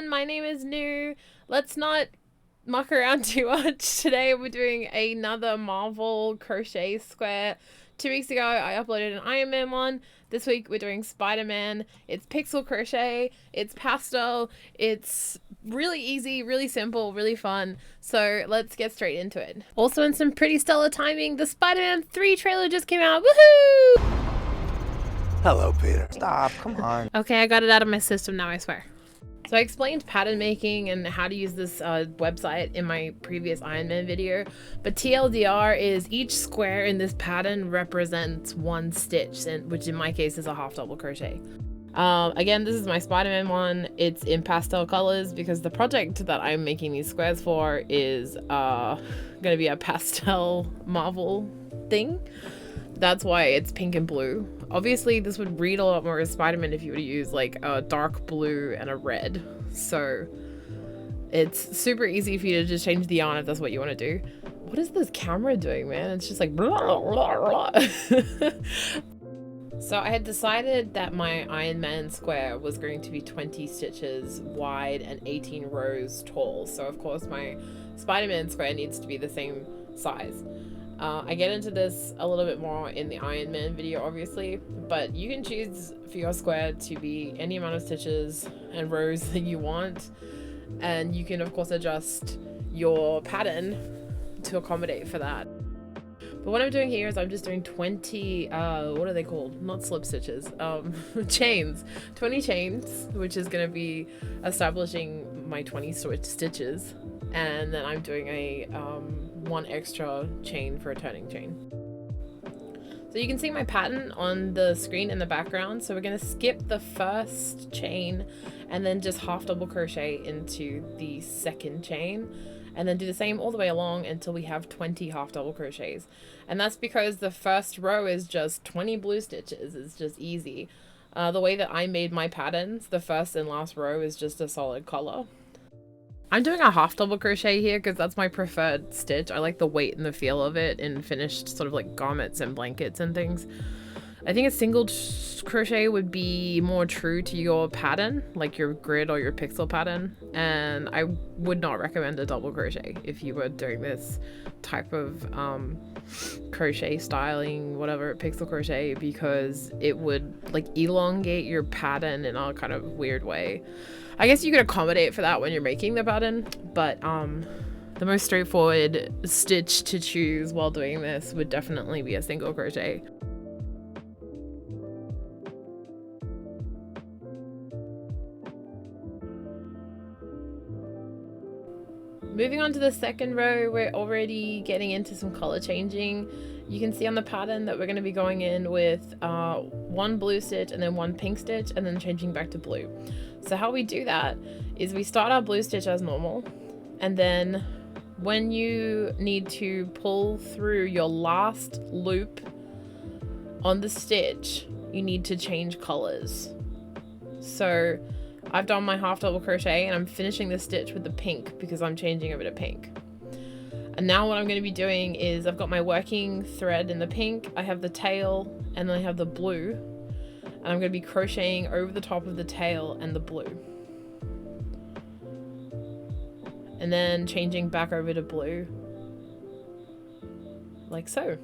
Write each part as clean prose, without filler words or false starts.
everyone, my name is Niw. Let's not muck around too much. Today we're doing another Marvel crochet square. 2 weeks ago I uploaded an Iron Man one. This week we're doing Spider-Man. It's pixel crochet, it's pastel, it's really easy, really simple, really fun. So let's get straight into it. Also in some pretty stellar timing, the Spider-Man 3 trailer just came out. Woohoo! Hello, Peter. Stop, come on. Okay, I got it out of my system now, I swear. So I explained pattern making and how to use this website in my previous Iron Man video, but TLDR is each square in this pattern represents one stitch, which in my case is a half double crochet. Again, this is my Spider-Man one. It's in pastel colors because the project that I'm making these squares for is gonna be a pastel Marvel thing. That's why it's pink and blue. Obviously, this would read a lot more as Spider-Man if you were to use like a dark blue and a red. So it's super easy for you to just change the yarn if that's what you want to do. What is this camera doing, man? It's just like blah, blah, blah. So I had decided that my Iron Man square was going to be 20 stitches wide and 18 rows tall. So of course my Spider-Man square needs to be the same size. I get into this a little bit more in the Iron Man video, obviously, but you can choose for your square to be any amount of stitches and rows that you want, and you can of course adjust your pattern to accommodate for that. But what I'm doing here is I'm just doing 20 what are they called? Not slip stitches, chains. 20 chains, which is going to be establishing my 20 stitches, and then I'm doing a one extra chain for a turning chain. So you can see my pattern on the screen in the background. So we're going to skip the first chain and then just half double crochet into the second chain, and then do the same all the way along until we have 20 half double crochets. And that's because the first row is just 20 blue stitches. It's just easy. The way that I made my patterns, the first and last row is just a solid color. I'm doing a half double crochet here because that's my preferred stitch. I like the weight and the feel of it in finished sort of like garments and blankets and things. I think a single crochet would be more true to your pattern, like your grid or your pixel pattern, and I would not recommend a double crochet if you were doing this type of crochet styling, whatever, pixel crochet, because it would like elongate your pattern in a kind of weird way. I guess you could accommodate for that when you're making the pattern, but the most straightforward stitch to choose while doing this would definitely be a single crochet. Moving on to the second row, we're already getting into some color changing. You can see on the pattern that we're going to be going in with one blue stitch and then one pink stitch and then changing back to blue. So how we do that is we start our blue stitch as normal, and then when you need to pull through your last loop on the stitch, you need to change colors. So I've done my half double crochet and I'm finishing the stitch with the pink because I'm changing over to pink. And now what I'm going to be doing is I've got my working thread in the pink, I have the tail, and then I have the blue, and I'm going to be crocheting over the top of the tail and the blue, and then changing back over to blue like so.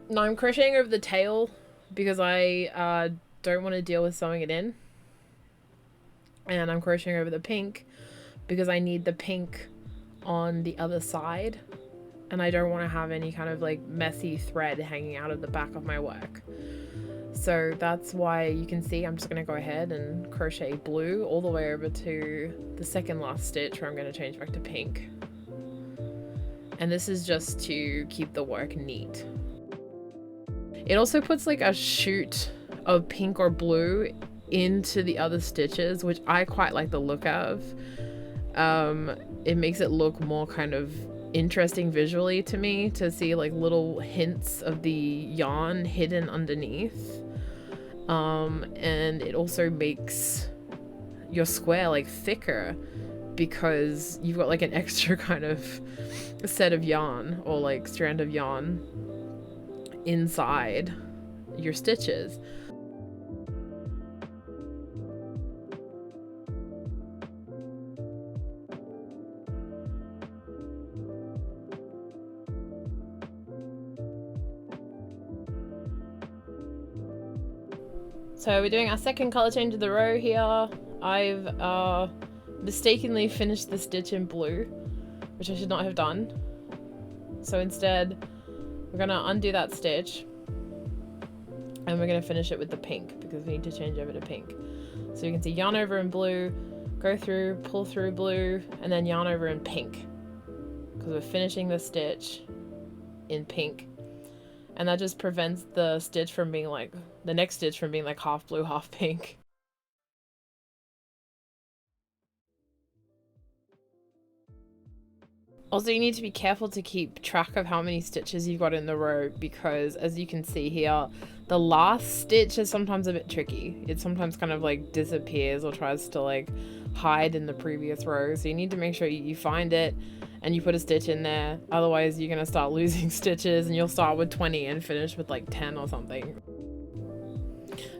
Now I'm crocheting over the tail because I don't want to deal with sewing it in, and I'm crocheting over the pink because I need the pink on the other side, and I don't want to have any kind of like messy thread hanging out of the back of my work. So that's why you can see I'm just going to go ahead and crochet blue all the way over to the second last stitch where I'm going to change back to pink. And this is just to keep the work neat. It also puts like a shoot of pink or blue into the other stitches, which I quite like the look of. It makes it look more kind of interesting visually to me to see like little hints of the yarn hidden underneath. And it also makes your square like thicker because you've got like an extra kind of set of yarn or like strand of yarn inside your stitches. So we're doing our second color change of the row here. I've mistakenly finished the stitch in blue, which I should not have done. So instead, we're gonna undo that stitch and we're gonna finish it with the pink because we need to change over to pink. So you can see yarn over in blue, go through, pull through blue, and then yarn over in pink because we're finishing the stitch in pink. And that just prevents the stitch from being like, the next stitch from being like half blue, half pink. Also, you need to be careful to keep track of how many stitches you've got in the row because, as you can see here, the last stitch is sometimes a bit tricky. It sometimes kind of like disappears or tries to like hide in the previous row. So you need to make sure you find it and you put a stitch in there. Otherwise, you're going to start losing stitches and you'll start with 20 and finish with like 10 or something.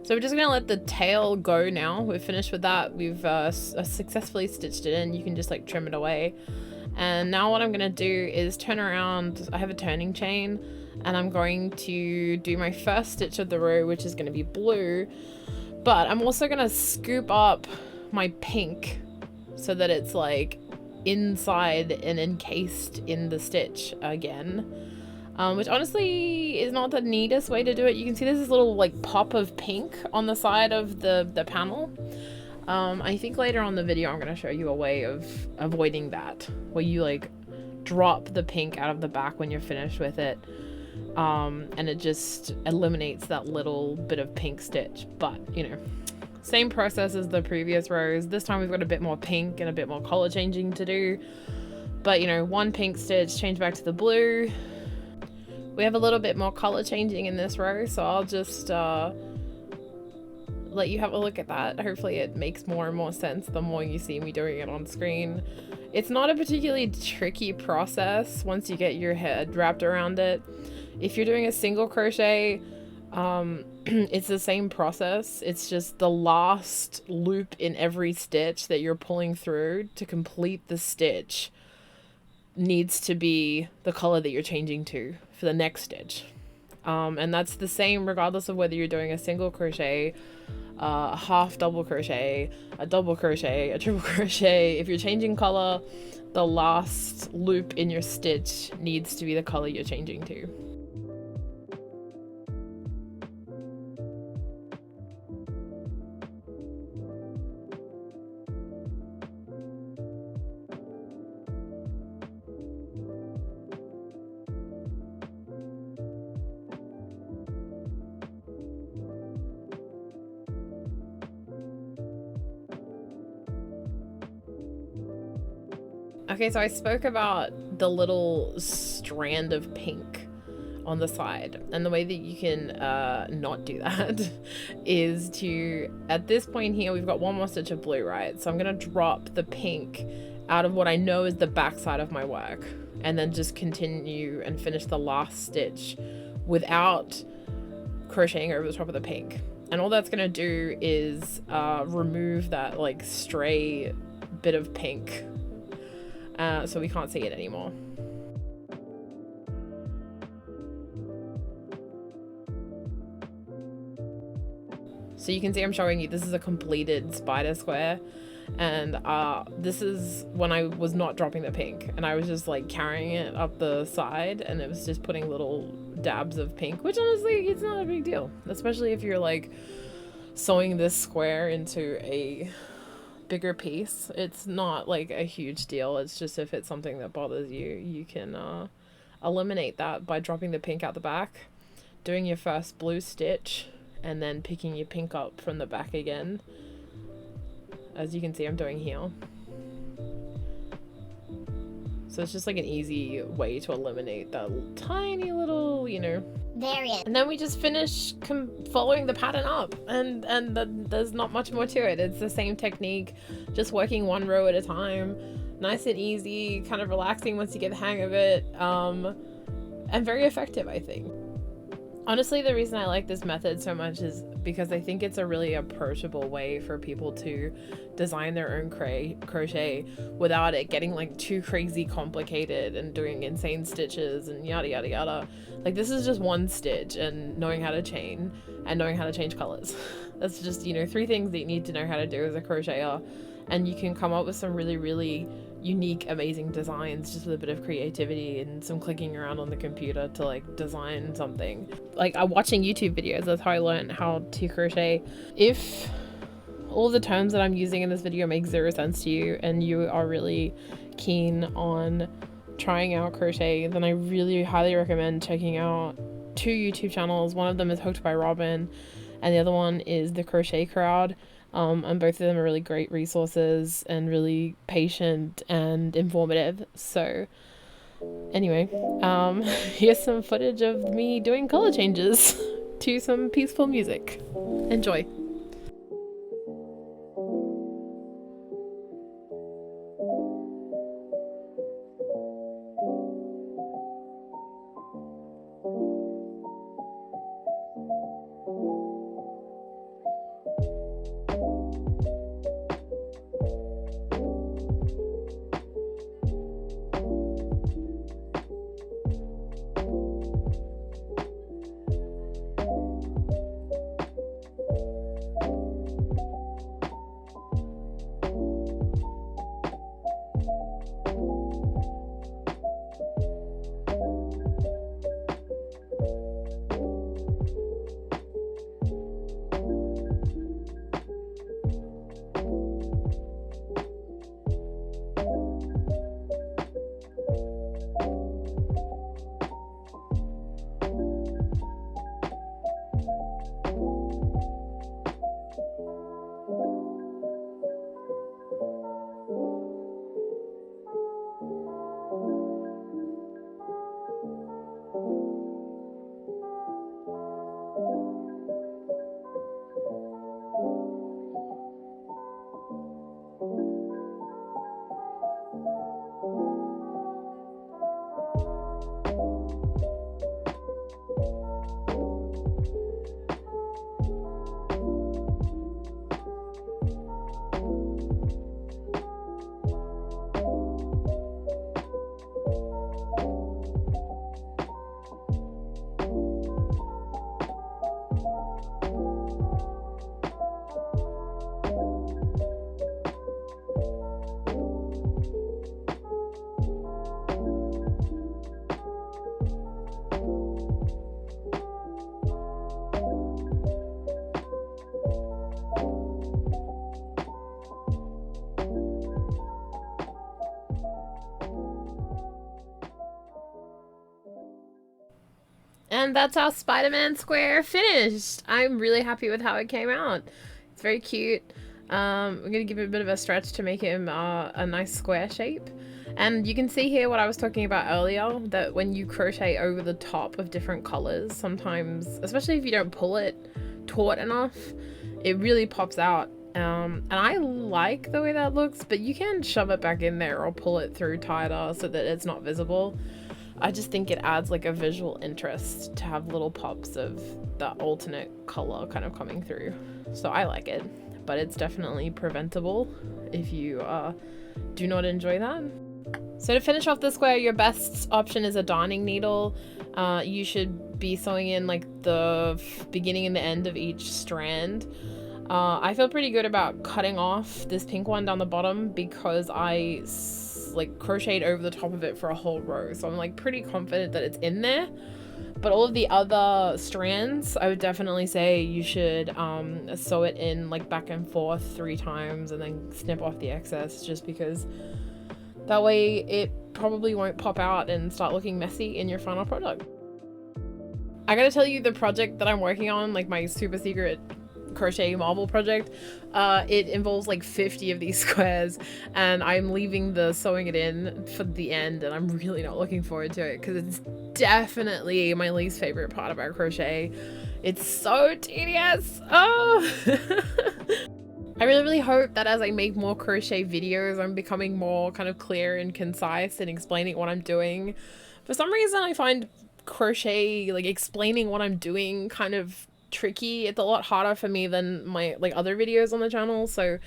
So we're just going to let the tail go now. We've finished with that. We've successfully stitched it in. You can just like trim it away. And now what I'm going to do is turn around. I have a turning chain and I'm going to do my first stitch of the row, which is going to be blue. But I'm also going to scoop up my pink so that it's like inside and encased in the stitch again. Which honestly is not the neatest way to do it. You can see there's this little like pop of pink on the side of the panel. I think later on in the video I'm going to show you a way of avoiding that, where you like drop the pink out of the back when you're finished with it, and it just eliminates that little bit of pink stitch. But you know, same process as the previous rows. This time we've got a bit more pink and a bit more color changing to do, but you know, one pink stitch, change back to the blue. We have a little bit more color changing in this row, so I'll just let you have a look at that. Hopefully it makes more and more sense the more you see me doing it on screen. It's not a particularly tricky process once you get your head wrapped around it. If you're doing a single crochet, it's the same process. It's just the last loop in every stitch that you're pulling through to complete the stitch needs to be the color that you're changing to for the next stitch. And that's the same regardless of whether you're doing a single crochet, a half double crochet, a double crochet, a triple crochet. If you're changing color, the last loop in your stitch needs to be the color you're changing to. Okay, so I spoke about the little strand of pink on the side, and the way that you can not do that is to, at this point here, we've got one more stitch of blue, right? So I'm gonna drop the pink out of what I know is the back side of my work, and then just continue and finish the last stitch without crocheting over the top of the pink. And all that's gonna do is remove that like stray bit of pink, so we can't see it anymore. So you can see I'm showing you this is a completed spider square, and this is when I was not dropping the pink and I was just like carrying it up the side, and it was just putting little dabs of pink, which honestly it's not a big deal, especially if you're like sewing this square into a bigger piece. It's not like a huge deal. It's just if it's something that bothers you, you can eliminate that by dropping the pink out the back, doing your first blue stitch, and then picking your pink up from the back again, as you can see I'm doing here. So it's just like an easy way to eliminate that tiny little, you know, variant. And then we just finish following the pattern up, and there's not much more to it. It's the same technique, just working one row at a time. Nice and easy, kind of relaxing once you get the hang of it, and very effective, I think. Honestly, the reason I like this method so much is because I think it's a really approachable way for people to design their own crochet without it getting like too crazy complicated and doing insane stitches and yada yada yada. Like, this is just one stitch and knowing how to chain and knowing how to change colors. That's just, you know, 3 things that you need to know how to do as a crocheter, and you can come up with some really unique, amazing designs just with a bit of creativity and some clicking around on the computer to like design something. Like, I'm watching YouTube videos, that's how I learned how to crochet. If all the terms that I'm using in this video make 0 sense to you and you are really keen on trying out crochet, then I really highly recommend checking out 2 YouTube channels. One of them is Hooked by Robin and the other one is The Crochet Crowd. And both of them are really great resources and really patient and informative. So anyway, here's some footage of me doing color changes to some peaceful music. Enjoy. And that's our Spider-Man square finished. I'm really happy with how it came out. It's very cute. We're going to give it a bit of a stretch to make him a nice square shape. And you can see here what I was talking about earlier, that when you crochet over the top of different colors, sometimes, especially if you don't pull it taut enough, it really pops out. And I like the way that looks, but you can shove it back in there or pull it through tighter so that it's not visible. I just think it adds like a visual interest to have little pops of the alternate color kind of coming through. So I like it, but it's definitely preventable if you do not enjoy that. So to finish off the square, your best option is a darning needle. You should be sewing in like the beginning and the end of each strand. I feel pretty good about cutting off this pink one down the bottom because I like crocheted over the top of it for a whole row, so I'm like pretty confident that it's in there. But all of the other strands, I would definitely say you should sew it in like back and forth 3 times and then snip off the excess, just because that way it probably won't pop out and start looking messy in your final product. I gotta tell you, the project that I'm working on, like my super secret crochet marble project, it involves like 50 of these squares, and I'm leaving the sewing it in for the end, and I'm really not looking forward to it because it's definitely my least favorite part about crochet. It's so tedious. Oh. I really hope that as I make more crochet videos, I'm becoming more kind of clear and concise in explaining what I'm doing. For some reason, I find crochet, like explaining what I'm doing, kind of tricky. It's a lot harder for me than my like other videos on the channel. So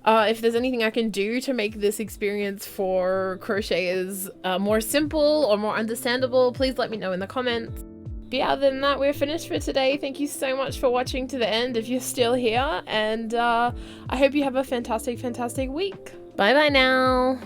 if there's anything I can do to make this experience for crocheters more simple or more understandable, please let me know in the comments. But yeah, other than that, we're finished for today. Thank you so much for watching to the end if you're still here, and I hope you have a fantastic week. Bye bye now.